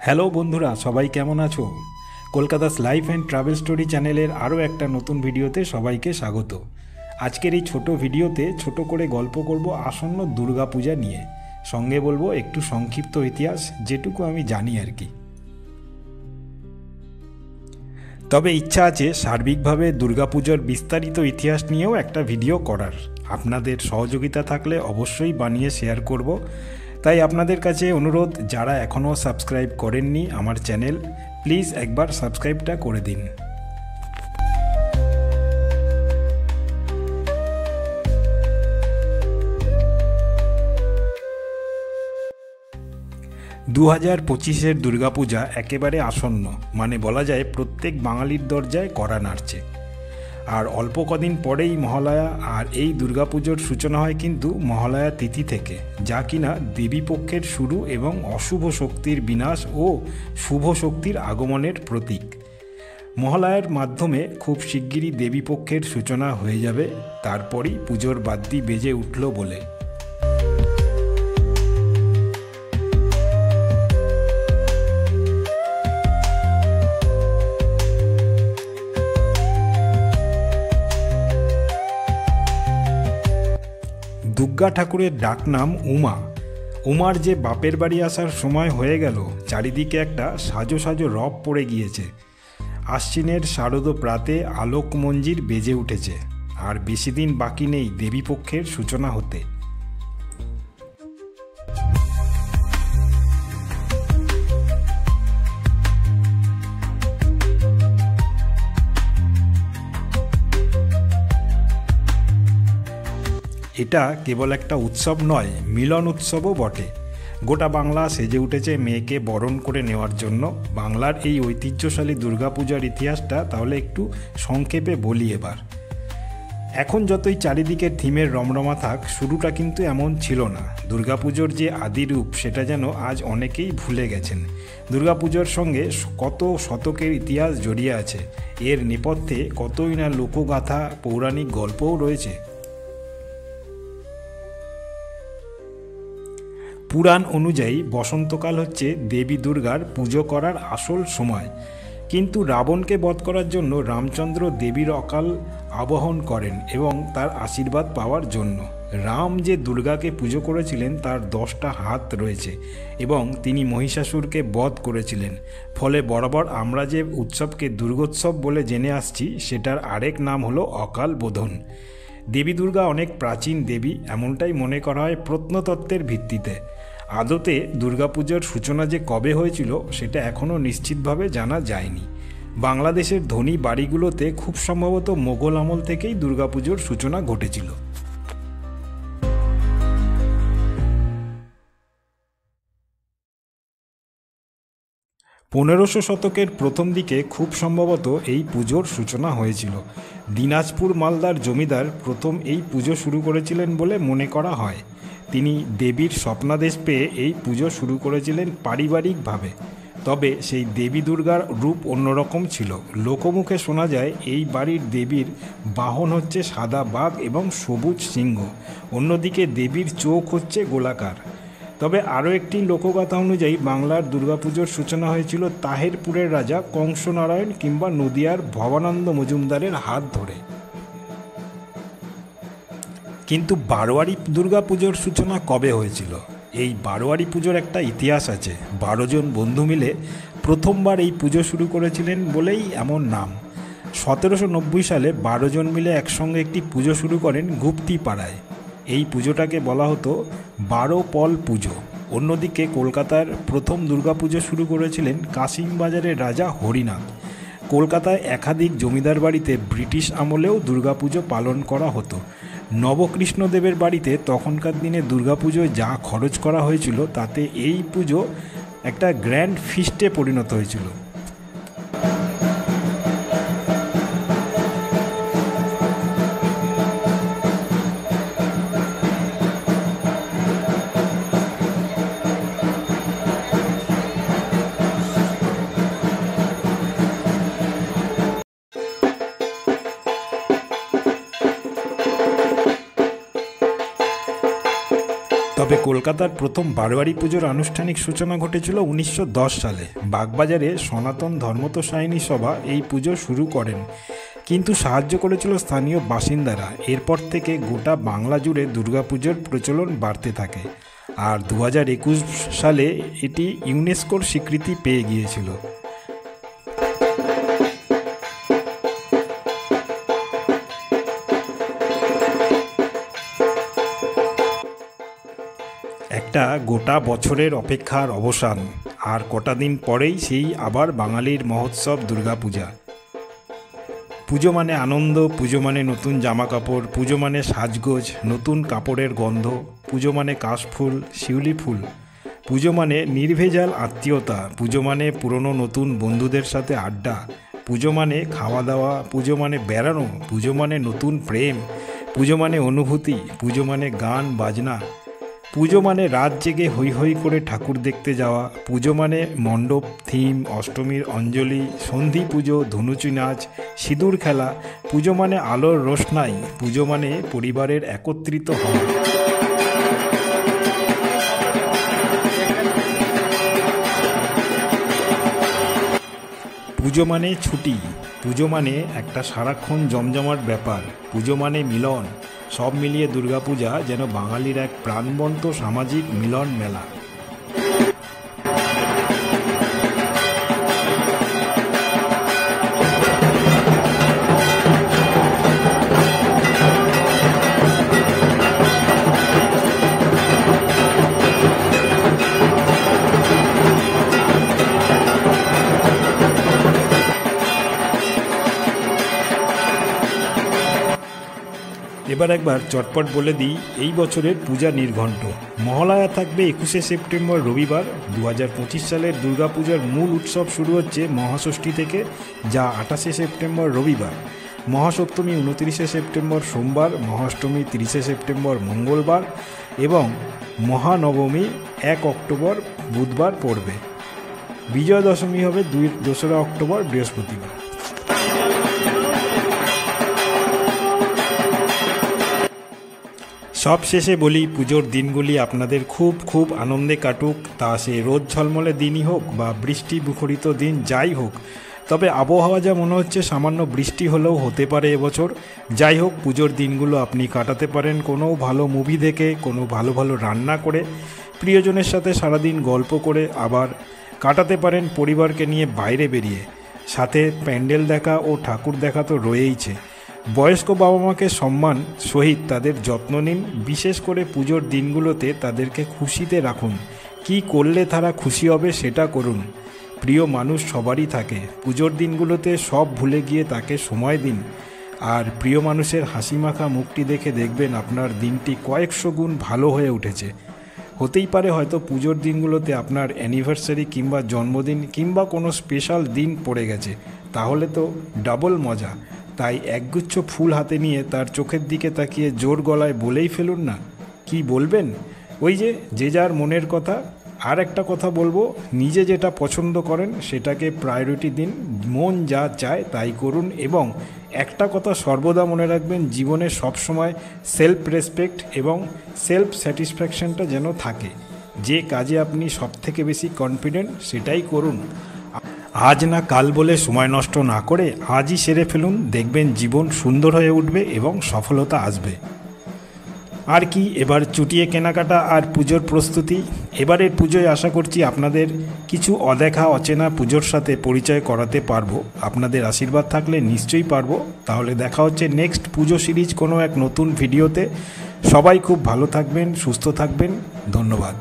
Hello বন্ধুরা, সবাই কেমন আছো? কলকাতাস লাইফ অ্যান্ড ট্রাভেল স্টোরি চ্যানেলের আরও একটা নতুন ভিডিওতে সবাইকে স্বাগত। আজকের এই ছোট ভিডিওতে ছোট করে গল্প করব আসন্ন দুর্গাপূজা নিয়ে, সঙ্গে বলবো একটু সংক্ষিপ্ত ইতিহাস, যেটুকু আমি জানি আর কি। তবে ইচ্ছা আছে সার্বিকভাবে দুর্গাপুজোর বিস্তারিত ইতিহাস নিয়েও একটা ভিডিও করার। আপনাদের সহযোগিতা থাকলে অবশ্যই বানিয়ে শেয়ার করব। তাই আপনাদের কাছে অনুরোধ, যারা এখনও সাবস্ক্রাইব করেননি আমার চ্যানেল, প্লিজ একবার সাবস্ক্রাইবটা করে দিন। দু 2025-এর দুর্গাপূজা একেবারে আসন্ন, মানে বলা যায় প্রত্যেক বাঙালির দরজায় কড়া নাড়ছে। আর অল্প কদিন পরেই মহালয়া, আর এই দুর্গাপুজোর সূচনা হয় কিন্তু মহালয়া তিথি থেকে, যা কিনা দেবীপক্ষের শুরু এবং অশুভ শক্তির বিনাশ ও শুভ শক্তির আগমনের প্রতীক। মহালয়ার মাধ্যমে খুব শিগগিরই দেবীপক্ষের সূচনা হয়ে যাবে, তারপরই পুজোর বাদ্যি বেজে উঠল বলে। দুর্গা ঠাকুরের ডাকনাম উমা। উমার যে বাপের বাড়ি আসার সময় হয়ে গেল, চারিদিকে একটা সাজো সাজো রব পড়ে গিয়েছে। আশ্বিনের শারদ প্রাতে আলোক মঞ্জির বেজে উঠেছে, আর বেশি দিন বাকি নেই দেবীপক্ষের সূচনা হতে। এটা কেবল একটা উৎসব নয়, মিলন উৎসবও বটে। গোটা বাংলা সেজে উঠেছে মেয়েকে বরণ করে নেওয়ার জন্য। বাংলার এই ঐতিহ্যশালী দুর্গাপূজার ইতিহাসটা তাহলে একটু সংক্ষেপে বলি এবার। এখন যতই চারিদিকের থিমের রমরমা থাক, শুরুটা কিন্তু এমন ছিল না। দুর্গাপুজোর যে আদি রূপ, সেটা যেন আজ অনেকেই ভুলে গেছেন। দুর্গাপুজোর সঙ্গে কত শতকের ইতিহাস জড়িয়ে আছে, এর নেপথ্যে কতই না লোকগাথা, পৌরাণিক গল্পও রয়েছে। পুরাণ অনুযায়ী বসন্তকাল হচ্ছে দেবী দুর্গার পুজো করার আসল সময়, কিন্তু রাবণকে বধ করার জন্য রামচন্দ্র দেবীর অকাল আবাহন করেন এবং তার আশীর্বাদ পাওয়ার জন্য। রাম যে দুর্গাকে পুজো করেছিলেন তার 10টা হাত রয়েছে এবং তিনি মহিষাসুরকে বধ করেছিলেন। ফলে বরাবর আমরা যে উৎসবকে দুর্গোৎসব বলে জেনে আসছি, সেটার আরেক নাম হলো অকাল বোধন। দেবী দুর্গা অনেক প্রাচীন দেবী, এমনটাই মনে করা হয় প্রত্নতত্ত্বের ভিত্তিতে। আদতে দুর্গাপুজোর সূচনা যে কবে হয়েছিল সেটা এখনও নিশ্চিতভাবে জানা যায়নি। বাংলাদেশের ধনী বাড়িগুলোতে খুব সম্ভবত মোগল আমল থেকেই দুর্গাপুজোর সূচনা ঘটেছিল। 1500 শতকের প্রথম দিকে খুব সম্ভবত এই পুজোর সূচনা হয়েছিল। দিনাজপুর মালদার জমিদার প্রথম এই পুজো শুরু করেছিলেন বলে মনে করা হয়। তিনি দেবীর স্বপ্নাদেশ পেয়ে এই পুজো শুরু করেছিলেন পারিবারিকভাবে। তবে সেই দেবী দুর্গার রূপ অন্যরকম ছিল। লোকমুখে শোনা যায় এই বাড়ির দেবীর বাহন হচ্ছে সাদা বাঘ এবং সবুজ সিংহ, অন্যদিকে দেবীর চোখ হচ্ছে গোলাকার। তবে আরও একটি লোকগাথা অনুযায়ী বাংলার দুর্গাপুজোর সূচনা হয়েছিল তাহেরপুরের রাজা কংসনারায়ণ কিংবা নদিয়ার ভবানন্দ মজুমদারের হাত ধরে। কিন্তু বারোয়ারি দুর্গাপুজোর সূচনা কবে হয়েছিল? এই বারোয়ারি পুজোর একটা ইতিহাস আছে। 12 জন বন্ধু মিলে প্রথমবার এই পুজো শুরু করেছিলেন বলেই এমন নাম। 1790 সালে 12 জন মিলে একসঙ্গে একটি পুজো শুরু করেন গুপ্তি পাড়ায়। এই পুজোটাকে বলা হতো 12 পল পুজো। অন্যদিকে কলকাতার প্রথম দুর্গাপুজো শুরু করেছিলেন কাশিমবাজারের রাজা হরিনাথ। কলকাতায় একাধিক জমিদার বাড়িতে ব্রিটিশ আমলেও দুর্গাপুজো পালন করা হতো। নবকৃষ্ণদেবের বাড়িতে তখনকার দিনে দুর্গাপুজোয় যা খরচ করা হয়েছিল, তাতে এই পুজো একটা গ্র্যান্ড ফিস্টে পরিণত হয়েছিল। তবে কলকাতার প্রথম বারোয়ারি পুজোর আনুষ্ঠানিক সূচনা ঘটেছিল 1910 সালে। বাগবাজারে সনাতন ধর্মতোসায়নী সভা এই পুজো শুরু করেন, কিন্তু সাহায্য করেছিল স্থানীয় বাসিন্দারা। এরপর থেকে গোটা বাংলা জুড়ে দুর্গাপুজোর প্রচলন বাড়তে থাকে, আর 2021 সালে এটি ইউনেস্কোর স্বীকৃতি পেয়ে গিয়েছিল। একটা গোটা বছরের অপেক্ষার অবসান, আর কটা দিন পরেই সেই আবার বাঙালির মহোৎসব দুর্গাপূজা। পুজো মানে আনন্দ, পুজো মানে নতুন জামা কাপড়, পুজো মানে সাজগোজ, নতুন কাপড়ের গন্ধ, পুজো মানে কাশফুল, শিউলি ফুল, পুজো মানে নির্ভেজাল আত্মীয়তা, পুজো মানে পুরনো নতুন বন্ধুদের সাথে আড্ডা, পুজো মানে খাওয়া দাওয়া, পুজো মানে বেড়ানো, পুজো মানে নতুন প্রেম, পুজো মানে অনুভূতি, পুজো মানে গান বাজনা, পুজো মানে রাত জেগে হৈ হৈ করে ঠাকুর দেখতে যাওয়া, পুজো মানে মণ্ডপ থিম, অষ্টমীর অঞ্জলি, সন্ধি পুজো, ধনুচি নাচ, সিঁদুর খেলা, পুজো মানে আলোর রোশনাই, পুজো মানে পরিবারের একত্রিত হওয়া। পুজো মানে ছুটি, পুজো মানে একটা সারাক্ষণ জমজমাট ব্যাপার, পুজো মানে মিলন। সব মিলিয়ে দুর্গাপূজা যেন বাঙালির এক প্রাণবন্ত সামাজিক মিলন মেলা। এবার একবার চটপট বলে দিই এই বছরের পূজা নির্ঘণ্ট। মহালয়া থাকবে 21শে সেপ্টেম্বর রবিবার। 2025 সালের দুর্গাপূজার মূল উৎসব শুরু হচ্ছে মহাষষ্ঠী থেকে, যা 28শে সেপ্টেম্বর রবিবার। মহাসপ্তমী 29শে সেপ্টেম্বর সোমবার, মহাষ্টমী 30শে সেপ্টেম্বর মঙ্গলবার এবং মহানবমী 1 অক্টোবর বুধবার পড়বে। বিজয়া দশমী হবে 2রা অক্টোবর বৃহস্পতিবার। সব শেষে বলি, পুজোর দিনগুলি আপনাদের খুব খুব আনন্দে কাটুক, তা সে রোদ ঝলমলে দিনই হোক বা বৃষ্টি মুখরিত দিন যাই হোক। তবে আবহাওয়া যা মনে হচ্ছে সামান্য বৃষ্টি হলেও হতে পারে এবছর। যাই হোক, পুজোর দিনগুলো আপনি কাটাতে পারেন কোনো ভালো মুভি দেখে, কোনো ভালো ভালো রান্না করে, প্রিয়জনের সাথে সারাদিন গল্প করে, আবার কাটাতে পারেন পরিবারকে নিয়ে বাইরে বেরিয়ে। সাথে প্যান্ডেল দেখা ও ঠাকুর দেখা তো রয়েইছে। বয়স্ক বাবা মাকে সম্মান সহিত তাদের যত্ন নিন। বিশেষ করে পুজোর দিনগুলোতে তাদেরকে খুশিতে রাখুন। কি করলে তারা খুশি হবে সেটা করুন। প্রিয় মানুষ সবারই থাকে, পুজোর দিনগুলোতে সব ভুলে গিয়ে তাকে সময় দিন। আর প্রিয় মানুষের হাসিমাখা মুখটি দেখে দেখবেন আপনার দিনটি কয়েকশো গুণ ভালো হয়ে উঠেছে। হতেই পারে হয়তো পুজোর দিনগুলোতে আপনার অ্যানিভার্সারি কিংবা জন্মদিন কিংবা কোনো স্পেশাল দিন পড়ে গেছে, তাহলে তো ডাবল মজা। তাই একগুচ্ছ ফুল হাতে নিয়ে তার চোখের দিকে তাকিয়ে জোর গলায় বলেই ফেলুন না। কি বলবেন? ওই যে যার মনের কথা। আর একটা কথা বলবো, নিজে যেটা পছন্দ করেন সেটাকে প্রায়োরিটি দিন, মন যা চায় তাই করুন। এবং একটা কথা সর্বদা মনে রাখবেন, জীবনে সবসময় সেলফ রেসপেক্ট এবং সেলফ স্যাটিসফ্যাকশনটা যেন থাকে। যে কাজে আপনি সবথেকে বেশি কনফিডেন্ট সেটাই করুন। আজ না কাল বলে সময় নষ্ট না করে আজই সেরে ফেলুন, দেখবেন জীবন সুন্দর হয়ে উঠবে এবং সফলতা আসবে। আর কি, এবার চুটিয়ে কেনাকাটা আর পুজোর প্রস্তুতি। এবারের পুজোয় আশা করছি আপনাদের কিছু অদেখা অচেনা পুজোর সাথে পরিচয় করাতে পারবো। আপনাদের আশীর্বাদ থাকলে নিশ্চয়ই পারবো। তাহলে দেখা হচ্ছে নেক্সট পুজো সিরিজ কোনো এক নতুন ভিডিওতে। সবাই খুব ভালো থাকবেন, সুস্থ থাকবেন। ধন্যবাদ।